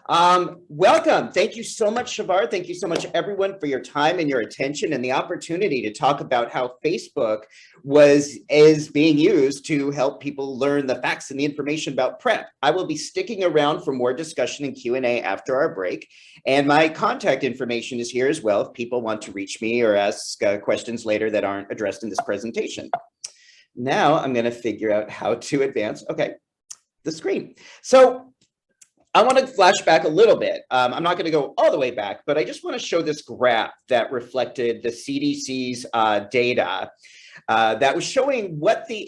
Welcome. Thank you so much, Shavar. Thank you so much, everyone, for your time and your attention and the opportunity to talk about how Facebook is being used to help people learn the facts and the information about PrEP. I will be sticking around for more discussion and Q&A after our break. And my contact information is here as well if people want to reach me or ask questions later that aren't addressed in this presentation. Now I'm going to figure out how to advance, the screen. So I want to flash back a little bit. I'm not going to go all the way back, but I just want to show this graph that reflected the CDC's data that was showing what the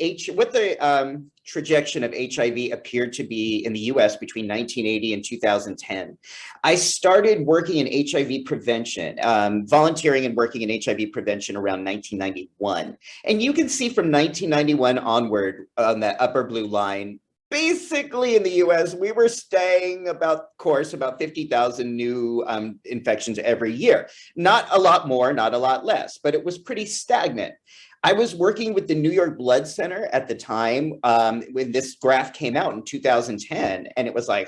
trajectory of HIV appeared to be in the US between 1980 and 2010. I started working in HIV prevention, volunteering and working in HIV prevention around 1991. And you can see from 1991 onward on that upper blue line, basically in the US, we were staying about 50,000 new infections every year. Not a lot more, not a lot less, but it was pretty stagnant. I was working with the New York Blood Center at the time when this graph came out in 2010, and it was like,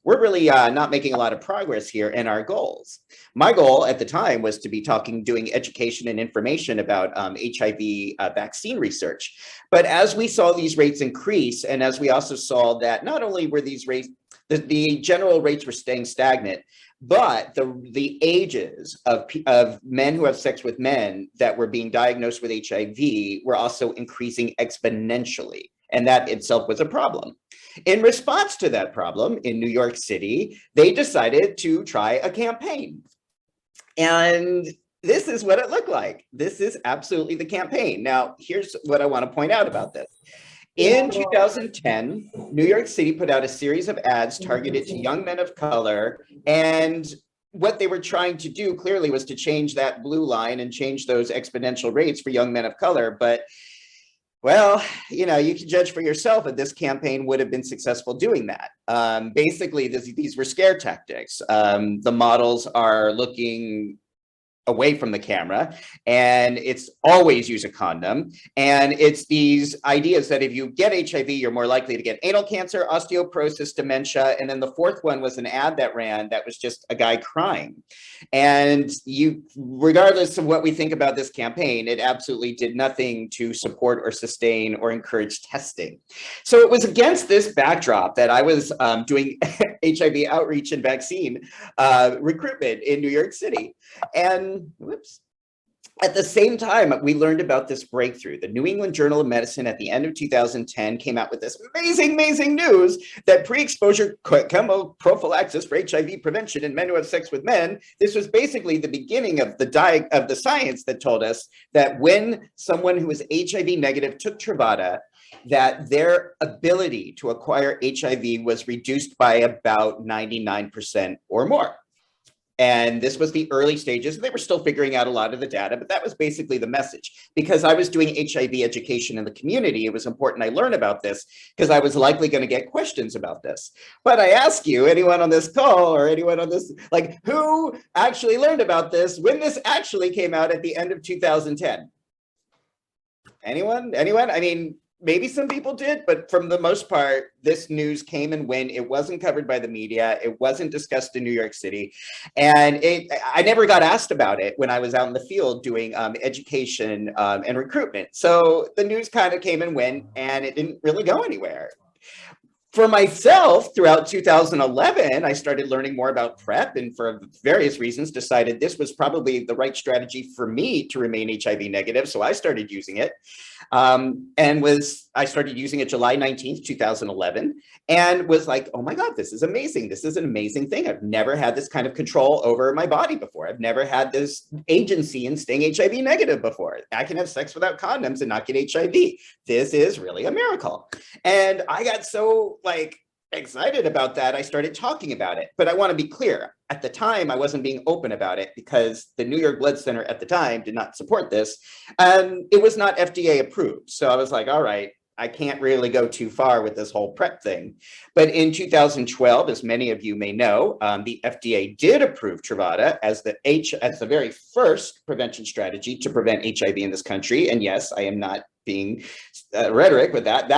we're really not making a lot of progress here in our goals. My goal at the time was to be doing education and information about HIV vaccine research. But as we saw these rates increase, and as we also saw that not only were these rates, the general rates were staying stagnant, but the ages of men who have sex with men that were being diagnosed with HIV were also increasing exponentially. And that itself was a problem. In response to that problem in New York City, they decided to try a campaign. And this is what it looked like. This is absolutely the campaign. Now, here's what I want to point out about this. In 2010, New York City put out a series of ads targeted to young men of color. And what they were trying to do clearly was to change that blue line and change those exponential rates for young men of color. But well, you can judge for yourself if this campaign would have been successful doing that. Basically, these were scare tactics. The models are looking away from the camera, and it's always use a condom. And it's these ideas that if you get HIV, you're more likely to get anal cancer, osteoporosis, dementia. And then the fourth one was an ad that ran that was just a guy crying. And regardless of what we think about this campaign, it absolutely did nothing to support or sustain or encourage testing. So it was against this backdrop that I was doing HIV outreach and vaccine recruitment in New York City. And at the same time, we learned about this breakthrough. The New England Journal of Medicine at the end of 2010 came out with this amazing news that pre-exposure chemo prophylaxis for HIV prevention in men who have sex with men. This was basically the beginning of the science that told us that when someone who was HIV negative took Truvada, that their ability to acquire HIV was reduced by about 99% or more. And this was the early stages. They were still figuring out a lot of the data, but that was basically the message. Because I was doing HIV education in the community, it was important I learn about this because I was likely going to get questions about this. But I ask you, anyone on this call or anyone on this, who actually learned about this when this actually came out at the end of 2010? Anyone? I mean, maybe some people did, but for the most part, this news came and went. It wasn't covered by the media. It wasn't discussed in New York City. And I never got asked about it when I was out in the field doing education and recruitment. So the news kind of came and went, and it didn't really go anywhere. For myself, throughout 2011, I started learning more about PrEP, and for various reasons decided this was probably the right strategy for me to remain HIV negative. So I started using it. I started using it July 19th, 2011, and was like, oh my God, this is amazing. This is an amazing thing. I've never had this kind of control over my body before. I've never had this agency in staying HIV negative before. I can have sex without condoms and not get HIV. This is really a miracle. And I got so excited about that, I started talking about it. But I want to be clear, at the time, I wasn't being open about it because the New York Blood Center at the time did not support this. And it was not FDA approved. So I was like, all right, I can't really go too far with this whole PrEP thing. But in 2012, as many of you may know, the FDA did approve Truvada as the very first prevention strategy to prevent HIV in this country. And yes, I am not being rhetoric with that.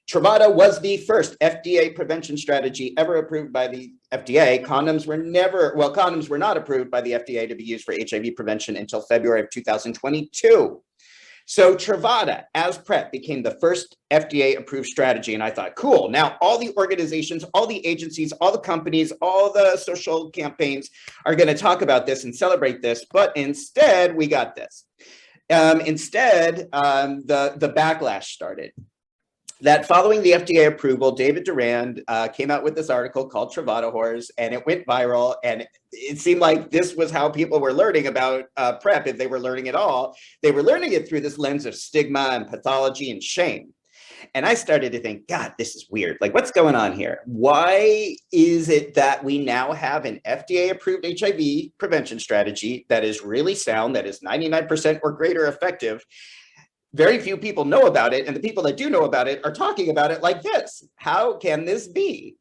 Truvada was the first FDA prevention strategy ever approved by the FDA, condoms were not approved by the FDA to be used for HIV prevention until February of 2022. So Truvada, as PrEP, became the first FDA-approved strategy, and I thought, cool, now all the organizations, all the agencies, all the companies, all the social campaigns are going to talk about this and celebrate this, but instead, we got this. The backlash started. That following the FDA approval, David Durand came out with this article called Truvada Whores, and it went viral. And it seemed like this was how people were learning about PrEP, if they were learning at all. They were learning it through this lens of stigma and pathology and shame. And I started to think, God, this is weird. Like, what's going on here? Why is it that we now have an FDA-approved HIV prevention strategy that is really sound, that is 99% or greater effective? Very few people know about it, and the people that do know about it are talking about it like this. How can this be?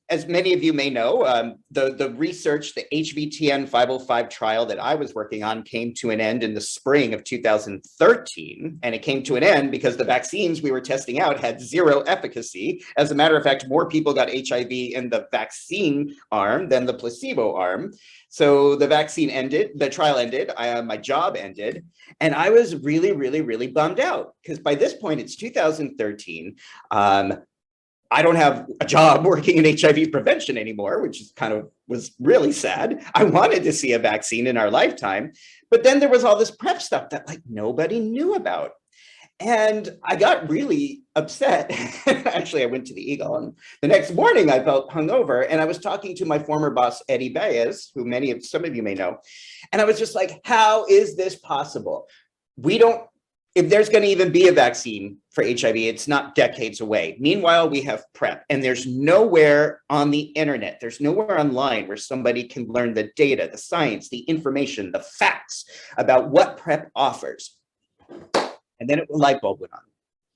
As many of you may know, the research, the HVTN 505 trial that I was working on came to an end in the spring of 2013, and it came to an end because the vaccines we were testing out had zero efficacy. As a matter of fact, more people got HIV in the vaccine arm than the placebo arm. So the vaccine ended, the trial ended, my job ended, and I was really, really, really bummed out because by this point, it's 2013. I don't have a job working in HIV prevention anymore, which is was really sad. I wanted to see a vaccine in our lifetime, but then there was all this PrEP stuff that like nobody knew about. And I got really upset. Actually, I went to the Eagle, and the next morning I felt hungover, and I was talking to my former boss, Eddie Baez, who some of you may know. And I was just like, how is this possible? If there's going to even be a vaccine for HIV, it's not decades away. Meanwhile, we have PrEP, and there's nowhere on the internet, there's nowhere online where somebody can learn the data, the science, the information, the facts about what PrEP offers. And then a light bulb went on.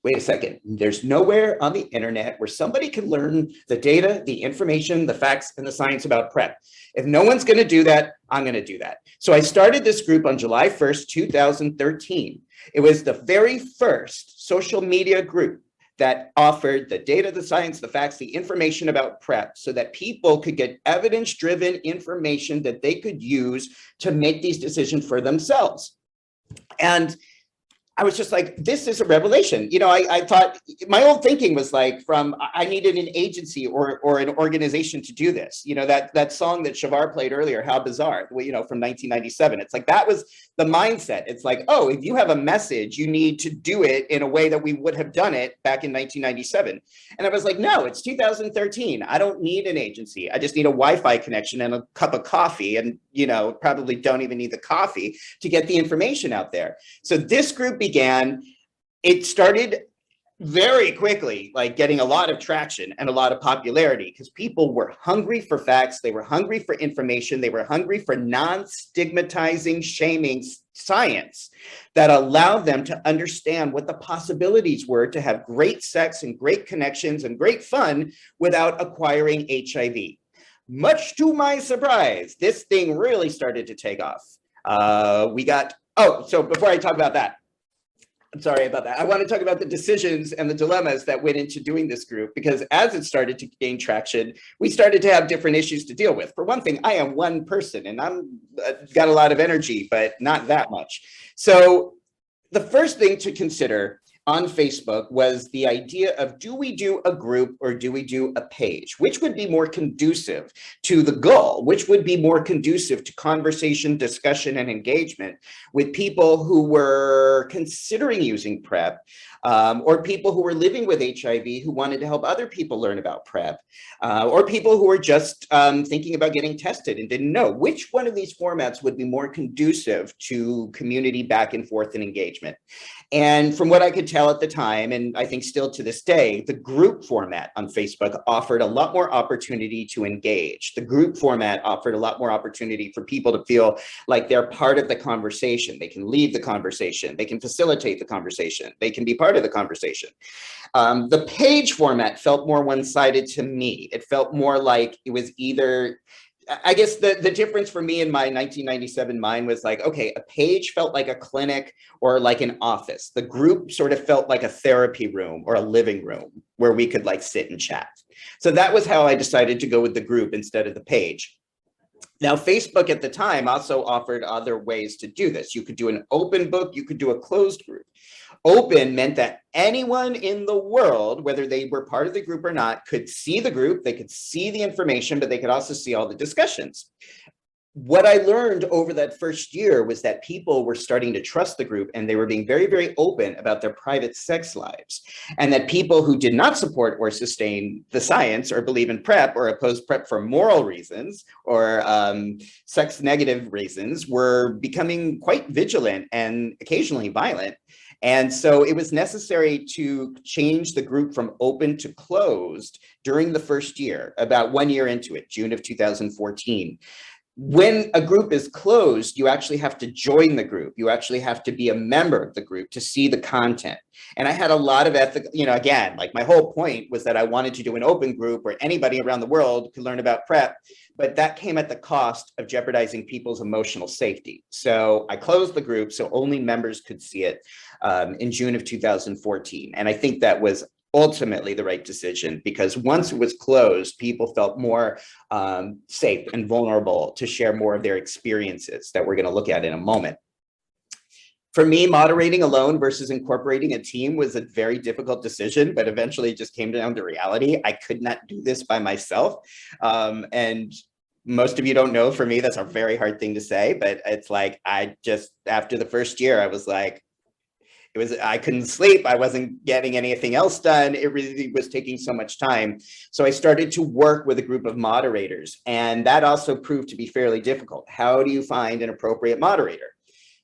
Wait a second, there's nowhere on the internet where somebody can learn the data, the information, the facts, and the science about PrEP. If no one's going to do that, I'm going to do that. So I started this group on July 1st, 2013. It was the very first social media group that offered the data, the science, the facts, the information about PrEP so that people could get evidence-driven information that they could use to make these decisions for themselves. And I was just like, this is a revelation. You know, I thought my old thinking was like I needed an agency or an organization to do this. You know, that song that Shavar played earlier, How Bizarre, you know, from 1997. It's like, that was the mindset. It's like, oh, if you have a message, you need to do it in a way that we would have done it back in 1997. And I was like, no, it's 2013. I don't need an agency. I just need a Wi-Fi connection and a cup of coffee, and, you know, probably don't even need the coffee to get the information out there. So this group began. It started very quickly, like getting a lot of traction and a lot of popularity because people were hungry for facts. They were hungry for information. They were hungry for non-stigmatizing, shaming science that allowed them to understand what the possibilities were to have great sex and great connections and great fun without acquiring HIV. Much to my surprise, this thing really started to take off. So before I talk about that, I'm sorry about that. I want to talk about the decisions and the dilemmas that went into doing this group, because as it started to gain traction, we started to have different issues to deal with. For one thing, I am one person and I'm got a lot of energy, but not that much. So the first thing to consider on Facebook was the idea of, do we do a group or do we do a page? Which would be more conducive to the goal? Which would be more conducive to conversation, discussion, and engagement with people who were considering using PrEP, or people who were living with HIV who wanted to help other people learn about PrEP, or people who were just thinking about getting tested and didn't know? Which one of these formats would be more conducive to community back and forth and engagement? And from what I could tell at the time, and I think still to this day, the group format on Facebook offered a lot more opportunity to engage. The group format offered a lot more opportunity for people to feel like they're part of the conversation. They can lead the conversation. They can facilitate the conversation. They can be part of the conversation. The page format felt more one-sided to me. It felt more like it was either I guess the difference for me in my 1997 mind was like, okay, a page felt like a clinic or like an office. The group sort of felt like a therapy room or a living room where we could like sit and chat. So that was how I decided to go with the group instead of the page. Now, Facebook at the time also offered other ways to do this. You could do an open book, you could do a closed group. Open meant that anyone in the world, whether they were part of the group or not, could see the group, they could see the information, but they could also see all the discussions. What I learned over that first year was that people were starting to trust the group and they were being very, very open about their private sex lives. And that people who did not support or sustain the science or believe in PrEP or oppose PrEP for moral reasons or sex negative reasons were becoming quite vigilant and occasionally violent. And so it was necessary to change the group from open to closed during the first year, about 1 year into it, June of 2014. When a group is closed, you actually have to join the group. You actually have to be a member of the group to see the content. And I had a lot of ethical, again, like my whole point was that I wanted to do an open group where anybody around the world could learn about PrEP, but that came at the cost of jeopardizing people's emotional safety. So I closed the group so only members could see it in June of 2014. And I think that was ultimately the right decision, because once it was closed, people felt more safe and vulnerable to share more of their experiences that we're going to look at in a moment. For me, moderating alone versus incorporating a team was a very difficult decision, but eventually it just came down to reality. I could not do this by myself. And most of you don't know, for me, that's a very hard thing to say, but it's like, after the first year, I was like, I couldn't sleep. I wasn't getting anything else done. It really was taking so much time. So I started to work with a group of moderators, and that also proved to be fairly difficult. How do you find an appropriate moderator?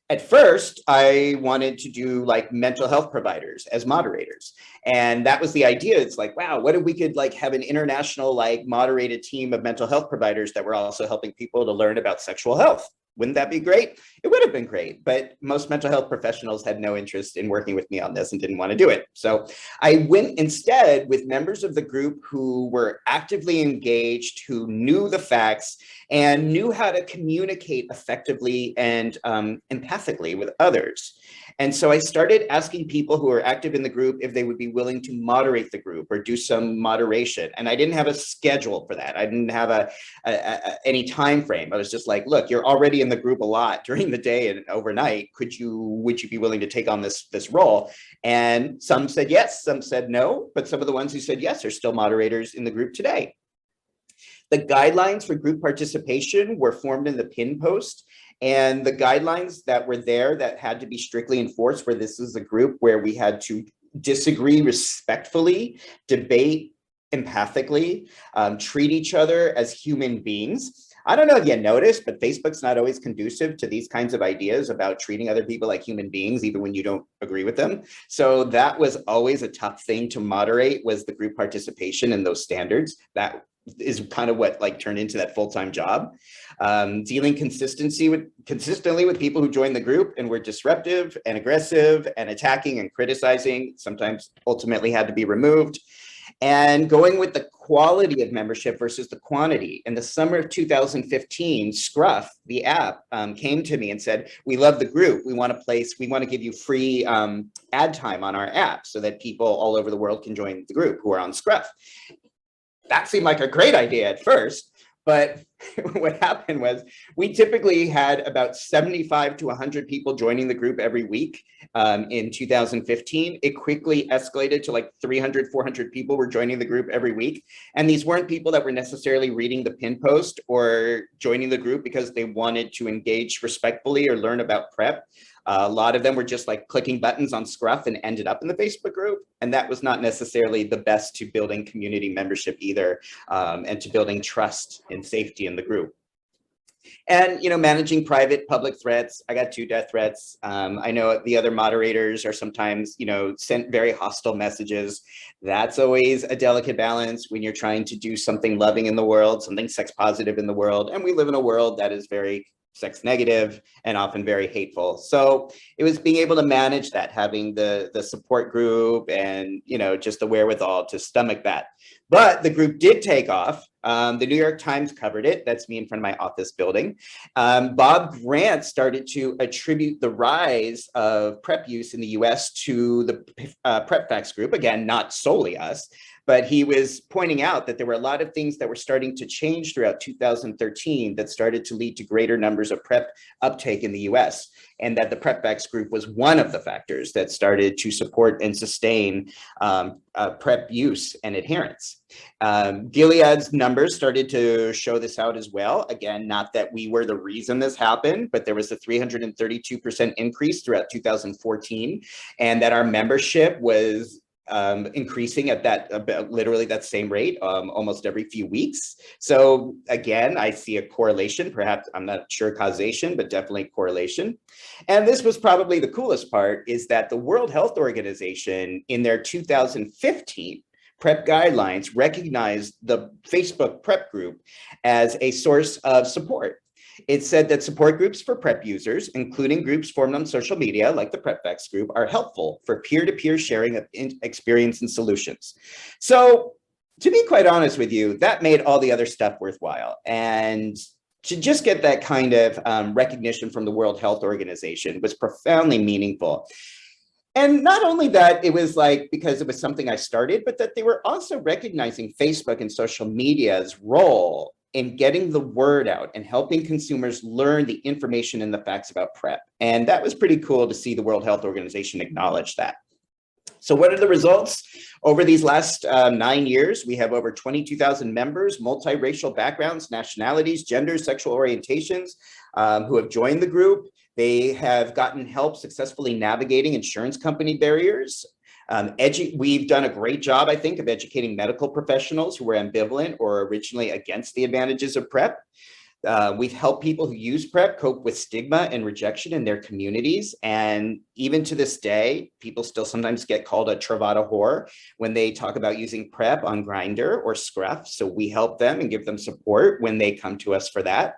At first, I wanted to do like mental health providers as moderators. And that was the idea. It's like, wow, what if we could like have an international like moderated team of mental health providers that were also helping people to learn about sexual health? Wouldn't that be great? It would have been great, but most mental health professionals had no interest in working with me on this and didn't want to do it. So I went instead with members of the group who were actively engaged, who knew the facts and knew how to communicate effectively and empathically with others. And so I started asking people who were active in the group if they would be willing to moderate the group or do some moderation. And I didn't have a schedule for that. I didn't have any time frame. I was just like, look, you're already in the group a lot during the day and overnight. Would you be willing to take on this role? And some said yes, some said no, but some of the ones who said yes are still moderators in the group today. The guidelines for group participation were formed in the pin post, and the guidelines that were there that had to be strictly enforced, where this is a group where we had to disagree respectfully, debate empathically, treat each other as human beings. I don't know if you noticed, but Facebook's not always conducive to these kinds of ideas about treating other people like human beings, even when you don't agree with them. So that was always a tough thing to moderate, was the group participation and those standards. That is kind of what like turned into that full-time job. Dealing consistently with people who joined the group and were disruptive and aggressive and attacking and criticizing, sometimes ultimately had to be removed. And going with the quality of membership versus the quantity. In the summer of 2015, Scruff, the app, came to me and said, we love the group. We want to give you free ad time on our app so that people all over the world can join the group who are on Scruff. That seemed like a great idea at first, but what happened was we typically had about 75 to 100 people joining the group every week. In 2015, it quickly escalated to like 300, 400 people were joining the group every week. And these weren't people that were necessarily reading the pin post or joining the group because they wanted to engage respectfully or learn about PrEP. A lot of them were just like clicking buttons on Scruff and ended up in the Facebook group. And that was not necessarily the best to building community membership either, and to building trust and safety in the group. And, managing private public threats. I got 2 death threats. I know the other moderators are sometimes, sent very hostile messages. That's always a delicate balance when you're trying to do something loving in the world, something sex positive in the world. And we live in a world that is very sex negative and often very hateful. So it was being able to manage that, having the support group and, just the wherewithal to stomach that. But the group did take off. The New York Times covered it. That's me in front of my office building. Bob Grant started to attribute the rise of PrEP use in the US to the PrEP Facts group. Again, not solely us, but he was pointing out that there were a lot of things that were starting to change throughout 2013 that started to lead to greater numbers of PrEP uptake in the US, and that the PrEP Facts group was one of the factors that started to support and sustain PrEP use and adherence. Gilead's numbers started to show this out as well. Again, not that we were the reason this happened, but there was a 332% increase throughout 2014, and that our membership was increasing at that literally that same rate almost every few weeks. So again, I see a correlation, perhaps I'm not sure causation, but definitely correlation. And this was probably the coolest part, is that the World Health Organization in their 2015 PrEP guidelines recognized the Facebook PrEP group as a source of support. It said that support groups for PrEP users, including groups formed on social media like the PrEP Facts group, are helpful for peer-to-peer sharing of experience and solutions. So to be quite honest with you, that made all the other stuff worthwhile. And to just get that kind of recognition from the World Health Organization was profoundly meaningful. And not only that, it was like because it was something I started, but that they were also recognizing Facebook and social media's role in getting the word out and helping consumers learn the information and the facts about PrEP. And that was pretty cool to see the World Health Organization acknowledge that. So what are the results? Over these last 9 years, we have over 22,000 members, multiracial backgrounds, nationalities, genders, sexual orientations, who have joined the group. They have gotten help successfully navigating insurance company barriers. We've done a great job, I think, of educating medical professionals who were ambivalent or originally against the advantages of PrEP. We've helped people who use PrEP cope with stigma and rejection in their communities. And even to this day, people still sometimes get called a Truvada whore when they talk about using PrEP on Grindr or Scruff. So we help them and give them support when they come to us for that.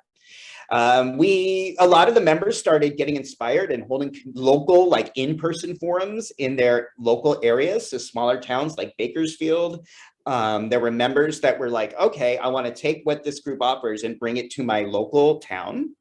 A lot of the members started getting inspired and holding local, like in-person forums in their local areas. So smaller towns like Bakersfield. There were members that were like, okay, I want to take what this group offers and bring it to my local town.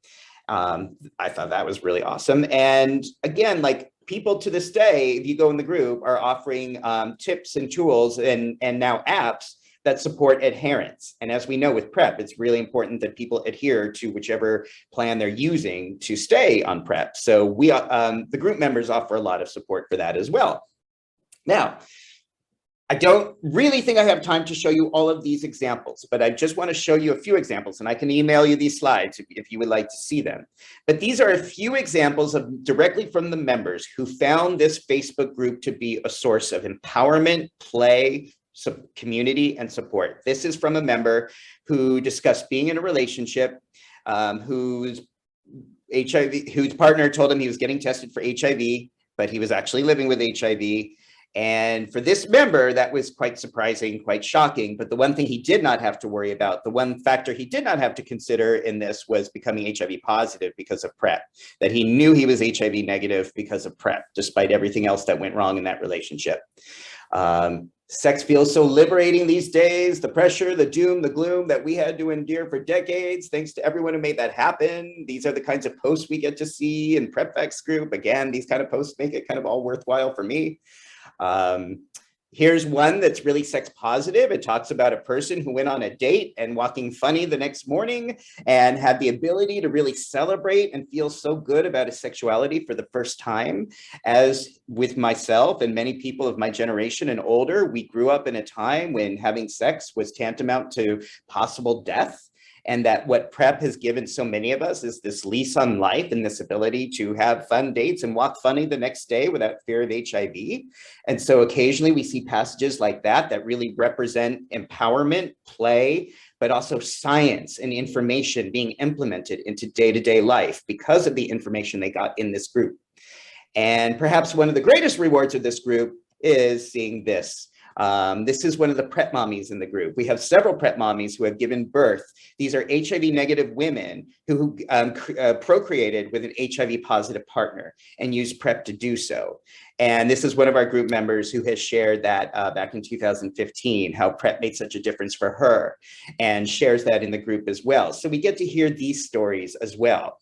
I thought that was really awesome. And again, like people to this day, if you go in the group, are offering tips and tools and now apps that support adherence. And as we know with PrEP, it's really important that people adhere to whichever plan they're using to stay on PrEP. So the group members offer a lot of support for that as well. Now, I don't really think I have time to show you all of these examples, but I just want to show you a few examples, and I can email you these slides if you would like to see them. But these are a few examples of directly from the members who found this Facebook group to be a source of empowerment, play, community, and support. This is from a member who discussed being in a relationship, whose partner told him he was getting tested for HIV, but he was actually living with HIV. And for this member, that was quite surprising, quite shocking. But the one thing he did not have to worry about, the one factor he did not have to consider in this was becoming HIV positive because of PrEP, that he knew he was HIV negative because of PrEP, despite everything else that went wrong in that relationship. Sex feels so liberating these days. The pressure, the doom, the gloom that we had to endure for decades. Thanks to everyone who made that happen. These are the kinds of posts we get to see in PrEP Facts group. Again, these kind of posts make it kind of all worthwhile for me. Here's one that's really sex positive. It talks about a person who went on a date and walking funny the next morning and had the ability to really celebrate and feel so good about his sexuality for the first time. As with myself and many people of my generation and older, we grew up in a time when having sex was tantamount to possible death. And that what PrEP has given so many of us is this lease on life and this ability to have fun dates and walk funny the next day without fear of HIV. And so occasionally we see passages like that that really represent empowerment, play, but also science and information being implemented into day-to-day life because of the information they got in this group. And perhaps one of the greatest rewards of this group is seeing this. This is one of the PrEP mommies in the group. We have several PrEP mommies who have given birth. These are HIV negative women who procreated with an HIV positive partner and used PrEP to do so. And this is one of our group members who has shared that back in 2015, how PrEP made such a difference for her, and shares that in the group as well. So we get to hear these stories as well.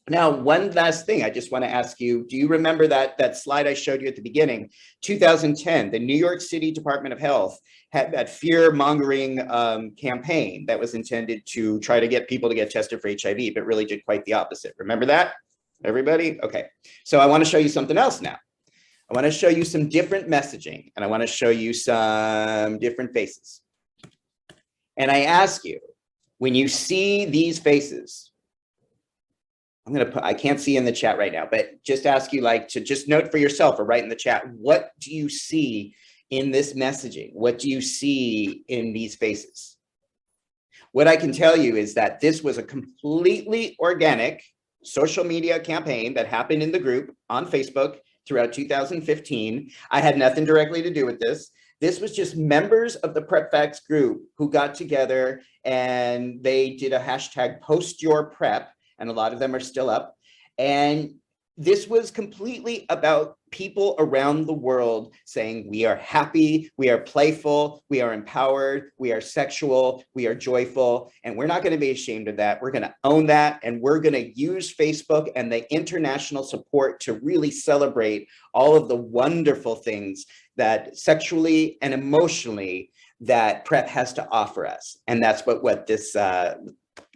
Now, one last thing I just want to ask you, do you remember that slide I showed you at the beginning? 2010, the New York City Department of Health had that fear-mongering campaign that was intended to try to get people to get tested for HIV, but really did quite the opposite. Remember that, everybody? Okay, so I want to show you something else now. I want to show you some different messaging, and I want to show you some different faces. And I ask you, when you see these faces, I can't see in the chat right now, but just ask you to just note for yourself or write in the chat, what do you see in this messaging? What do you see in these faces? What I can tell you is that this was a completely organic social media campaign that happened in the group on Facebook throughout 2015. I had nothing directly to do with this. This was just members of the PrEP Facts group who got together and they did a hashtag post your PrEP, and a lot of them are still up. And this was completely about people around the world saying, we are happy, we are playful, we are empowered, we are sexual, we are joyful, and we're not going to be ashamed of that. We're going to own that, and we're going to use Facebook and the international support to really celebrate all of the wonderful things that sexually and emotionally that PrEP has to offer us. And that's what this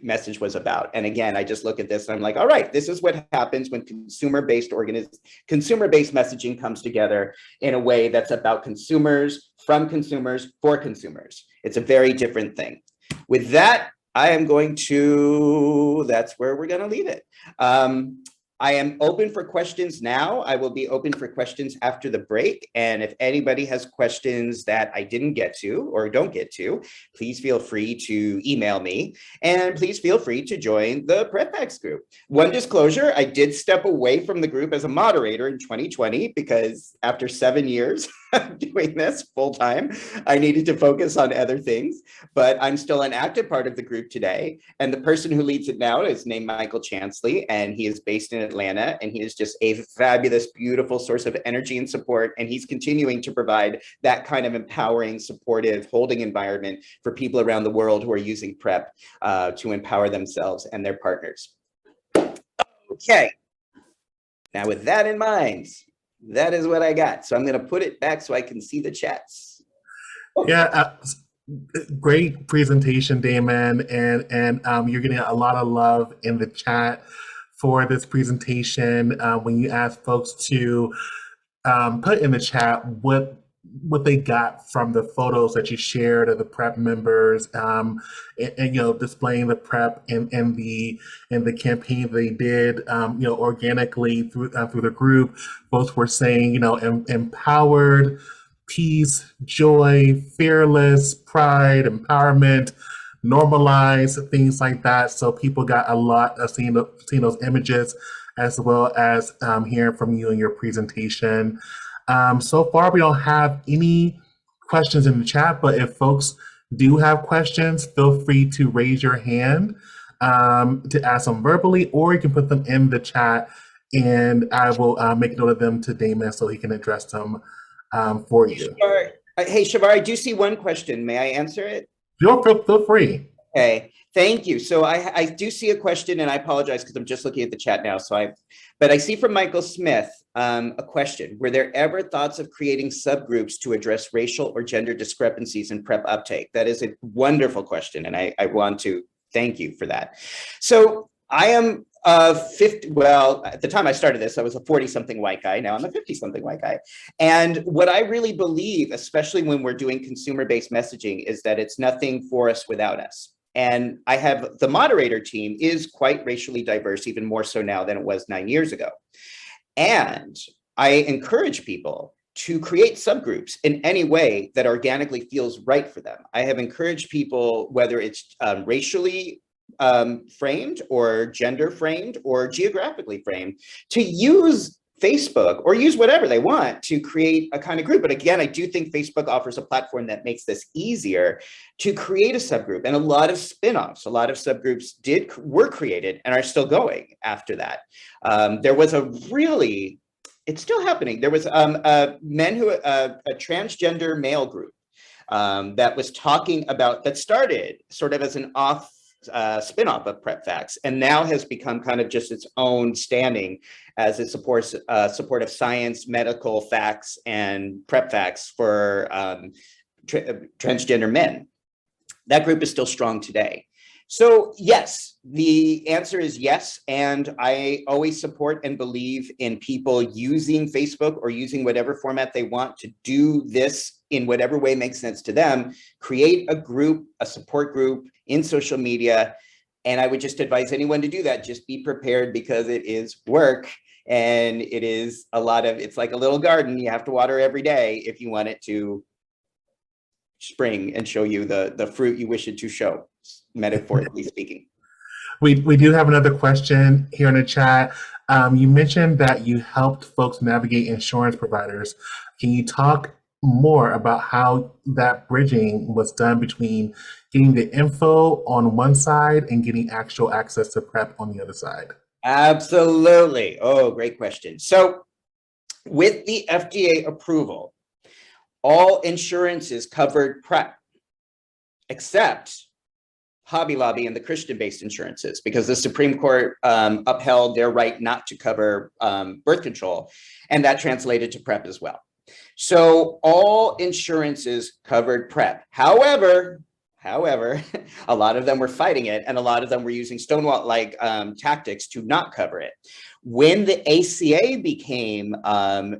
message was about. And again, I just look at this and I'm like, all right, this is what happens when consumer-based messaging comes together in a way that's about consumers, from consumers, for consumers. It's a very different thing. With that, that's where we're going to leave it. I am open for questions now. I will be open for questions after the break. And if anybody has questions that I didn't get to or don't get to, please feel free to email me, and please feel free to join the PrEP Facts group. One disclosure, I did step away from the group as a moderator in 2020 because after 7 years of doing this full time, I needed to focus on other things, but I'm still an active part of the group today. And the person who leads it now is named Michael Chansley, and he is based in Atlanta, and he is just a fabulous, beautiful source of energy and support. And he's continuing to provide that kind of empowering, supportive, holding environment for people around the world who are using PrEP to empower themselves and their partners. Okay, now with that in mind, that is what I got. So I'm going to put it back so I can see the chats. Yeah, great presentation, Damon, and you're getting a lot of love in the chat for this presentation. When you ask folks to put in the chat what they got from the photos that you shared of the PrEP members, and displaying the PrEP and the campaign they did, organically through the group. Folks were saying, empowered, peace, joy, fearless, pride, empowerment, normalize, things like that. So people got a lot of seeing those images, as well as hearing from you in your presentation. So far, we don't have any questions in the chat, but if folks do have questions, feel free to raise your hand to ask them verbally, or you can put them in the chat, and I will make note of them to Damon so he can address them for you. Hey, Shavar, I do see one question. May I answer it? Feel free. Okay, thank you. So I do see a question, and I apologize because I'm just looking at the chat now. But I see from Michael Smith a question. Were there ever thoughts of creating subgroups to address racial or gender discrepancies in PrEP uptake? That is a wonderful question, and I want to thank you for that. So I am 50, well, at the time I started this, I was a 40-something white guy. Now I'm a 50-something white guy. And what I really believe, especially when we're doing consumer-based messaging, is that it's nothing for us without us. And I have, the moderator team is quite racially diverse, even more so now than it was 9 years ago. And I encourage people to create subgroups in any way that organically feels right for them. I have encouraged people, whether it's racially framed or gender framed or geographically framed, to use Facebook or use whatever they want to create a kind of group. But again, I do think Facebook offers a platform that makes this easier to create a subgroup, and a lot of spin-offs, a lot of subgroups were created and are still going after that. There was it's still happening. There was a transgender male group that was talking about, that started sort of as an spin-off of PrEP facts, and now has become kind of just its own standing as it supports support of science, medical facts, and PrEP facts for transgender men. That group is still strong today. So yes, the answer is yes. And I always support and believe in people using Facebook or using whatever format they want to do this in whatever way makes sense to them. Create a group, a support group in social media. And I would just advise anyone to do that. Just be prepared, because it is work, and it is it's like a little garden. You have to water every day if you want it to spring and show you the fruit you wish it to show, metaphorically speaking. We do have another question here in the chat. You mentioned that you helped folks navigate insurance providers. Can you talk more about how that bridging was done between getting the info on one side and getting actual access to PrEP on the other side? Absolutely. Oh, great question. So with the FDA approval, all insurances covered PrEP, except Hobby Lobby and the Christian-based insurances, because the Supreme Court upheld their right not to cover birth control, and that translated to PrEP as well. So all insurances covered PrEP. However, a lot of them were fighting it, and a lot of them were using Stonewall-like tactics to not cover it. When the ACA became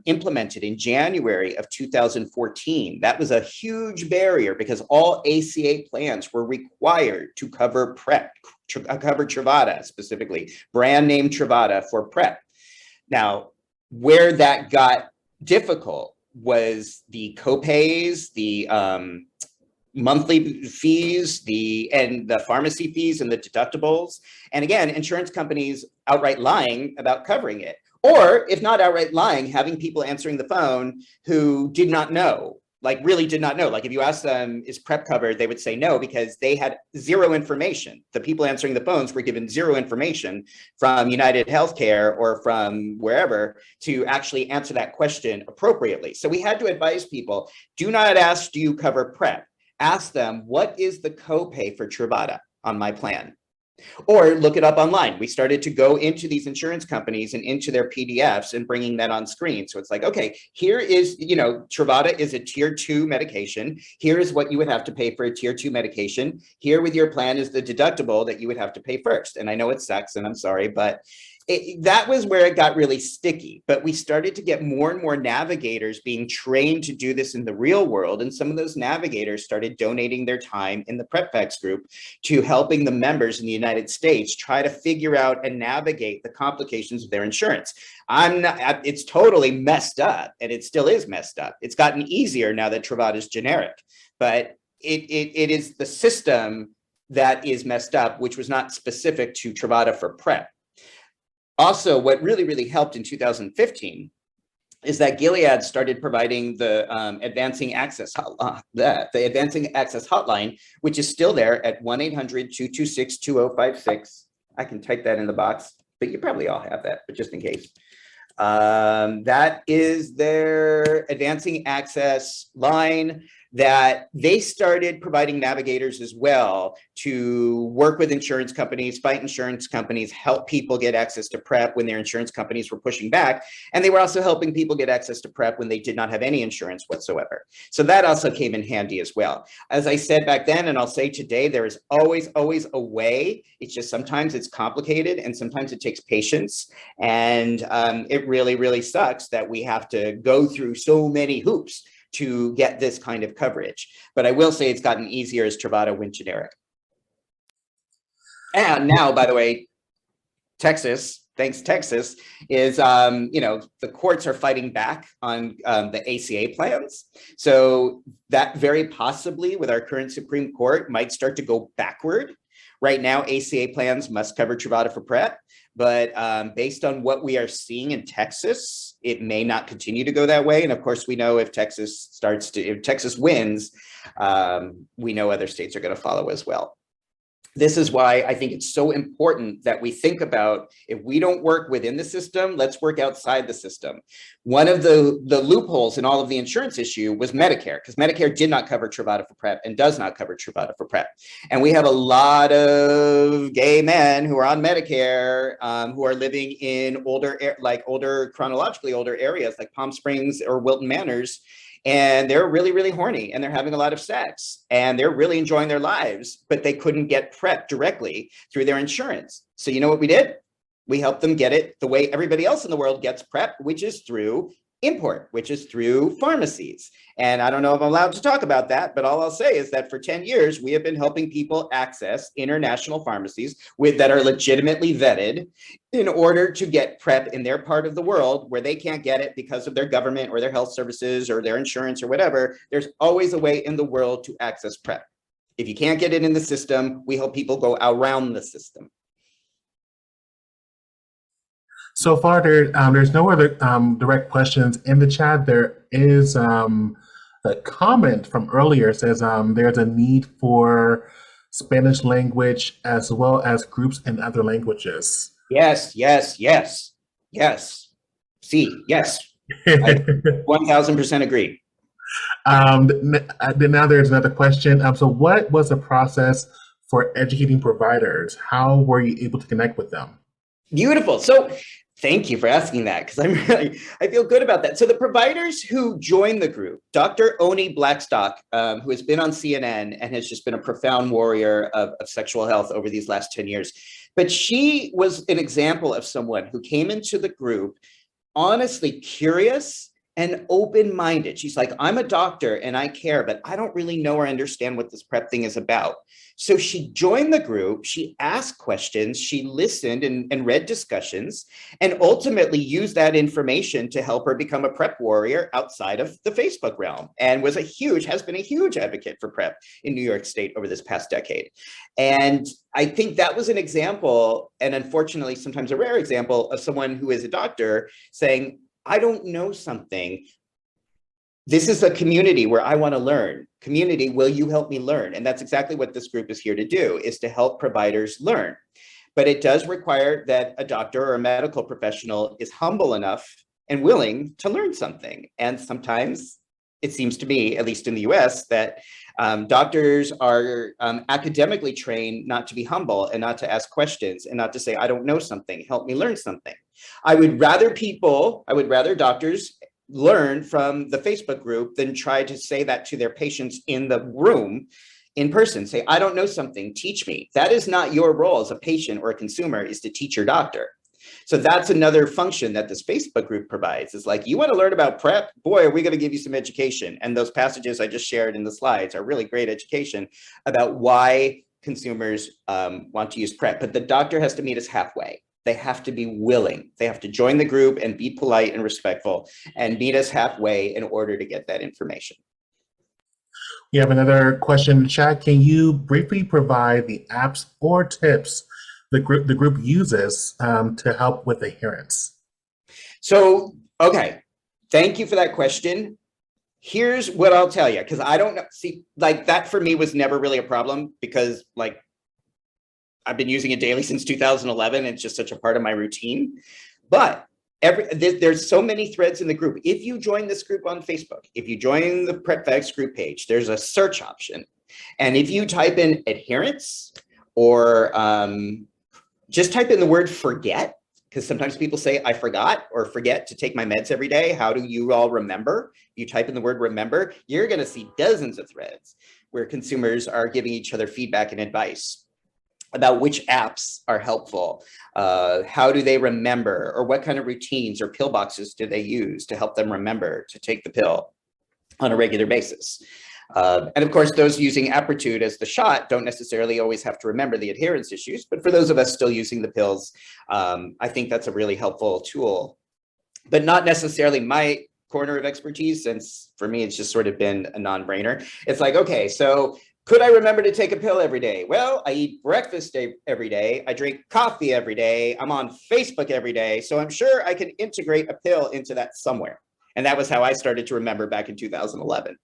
implemented in January of 2014, that was a huge barrier, because all ACA plans were required to cover PrEP, cover Truvada specifically, brand name Truvada for PrEP. Now, where that got difficult was the copays, the monthly fees, and the pharmacy fees and the deductibles. And again, insurance companies outright lying about covering it. Or if not outright lying, having people answering the phone who did not know, like really did not know. Like if you asked them, is PrEP covered? They would say no, because they had zero information. The people answering the phones were given zero information from United Healthcare or from wherever to actually answer that question appropriately. So we had to advise people, do not ask, do you cover PrEP? Ask them, what is the copay for Truvada on my plan? Or look it up online. We started to go into these insurance companies and into their PDFs and bringing that on screen. So it's like, okay, here is, Truvada is a tier 2 medication. Here is what you would have to pay for a tier 2 medication. Here with your plan is the deductible that you would have to pay first. And I know it sucks, and I'm sorry, but that was where it got really sticky. But we started to get more and more navigators being trained to do this in the real world. And some of those navigators started donating their time in the PrEP Facts group to helping the members in the United States try to figure out and navigate the complications of their insurance. It's totally messed up, and it still is messed up. It's gotten easier now that Truvada is generic, but it is the system that is messed up, which was not specific to Truvada for PrEP. Also, what really, really helped in 2015 is that Gilead started providing the Advancing Access hotline, which is still there at 1-800-226-2056. I can type that in the box, but you probably all have that, but just in case. That is their Advancing Access line that they started providing navigators as well to work with insurance companies, fight insurance companies, help people get access to PrEP when their insurance companies were pushing back. And they were also helping people get access to PrEP when they did not have any insurance whatsoever. So that also came in handy as well. As I said back then, and I'll say today, there is always a way. It's just sometimes it's complicated, and sometimes it takes patience. And it really, really sucks that we have to go through so many hoops to get this kind of coverage. But I will say it's gotten easier as Truvada went generic. And now, by the way, Texas, thanks Texas, is, the courts are fighting back on the ACA plans. So that very possibly with our current Supreme Court might start to go backward, Right now, ACA plans must cover Truvada for PrEP, but based on what we are seeing in Texas, it may not continue to go that way. And of course, we know if Texas wins, we know other states are going to follow as well. This is why I think it's so important that we think about, if we don't work within the system, let's work outside the system. One of the loopholes in all of the insurance issue was Medicare, because Medicare did not cover Truvada for PrEP and does not cover Truvada for PrEP. And we have a lot of gay men who are on Medicare, who are living in chronologically older areas like Palm Springs or Wilton Manors. And they're really, really horny and they're having a lot of sex and they're really enjoying their lives, but they couldn't get PrEP directly through their insurance. So you know what we did? We helped them get it the way everybody else in the world gets PrEP, which is through import, which is through pharmacies. And I don't know if I'm allowed to talk about that, but all I'll say is that for 10 years, we have been helping people access international pharmacies that are legitimately vetted in order to get PrEP in their part of the world where they can't get it because of their government or their health services or their insurance or whatever. There's always a way in the world to access PrEP. If you can't get it in the system, we help people go around the system. So far, there's no other direct questions in the chat. There is a comment from earlier. It says there's a need for Spanish language as well as groups in other languages. Yes, yes, yes, yes. See, yes. I 1000% agree. Now there's another question. So what was the process for educating providers? How were you able to connect with them? Beautiful. So thank you for asking that, because I feel good about that. So the providers who joined the group, Dr. Oni Blackstock, who has been on CNN and has just been a profound warrior of sexual health over these last 10 years. But she was an example of someone who came into the group honestly curious and open-minded. She's like, I'm a doctor and I care, but I don't really know or understand what this PrEP thing is about. So she joined the group, she asked questions, she listened and read discussions, and ultimately used that information to help her become a PrEP warrior outside of the Facebook realm, and has been a huge advocate for PrEP in New York State over this past decade. And I think that was an example, and unfortunately sometimes a rare example, of someone who is a doctor saying, I don't know something. This is a community where I want to learn. Community, will you help me learn? And that's exactly what this group is here to do, is to help providers learn. But it does require that a doctor or a medical professional is humble enough and willing to learn something. And sometimes it seems to me, at least in the US, that doctors are academically trained not to be humble and not to ask questions and not to say, I don't know something, help me learn something. I would rather doctors learn from the Facebook group than try to say that to their patients in the room in person. Say, I don't know something, teach me. That is not your role as a patient or a consumer, is to teach your doctor. So that's another function that this Facebook group provides. Is like, you want to learn about PrEP? Boy, are we going to give you some education. And those passages I just shared in the slides are really great education about why consumers want to use PrEP. But the doctor has to meet us halfway. They have to be willing. They have to join the group and be polite and respectful and meet us halfway in order to get that information. We have another question in the chat. Can you briefly provide the apps or tips the group uses to help with adherence? So, okay, thank you for that question. Here's what I'll tell you, because I don't know, see, like that for me was never really a problem, because like I've been using it daily since 2011. It's just such a part of my routine. But there's so many threads in the group. If you join this group on Facebook, if you join the PrEP Facts group page, there's a search option. And if you type in adherence or just type in the word forget, because sometimes people say, I forgot or forget to take my meds every day. How do you all remember? If you type in the word remember, you're going to see dozens of threads where consumers are giving each other feedback and advice about which apps are helpful, how do they remember, or what kind of routines or pill boxes do they use to help them remember to take the pill on a regular basis. And of course, those using Apretude as the shot don't necessarily always have to remember the adherence issues, but for those of us still using the pills, I think that's a really helpful tool, but not necessarily my corner of expertise, since for me, it's just sort of been a non-brainer. It's like, okay, so Could I remember to take a pill every day? Well, I eat breakfast every day. I drink coffee every day. I'm on Facebook every day. So I'm sure I can integrate a pill into that somewhere. And that was how I started to remember back in 2011.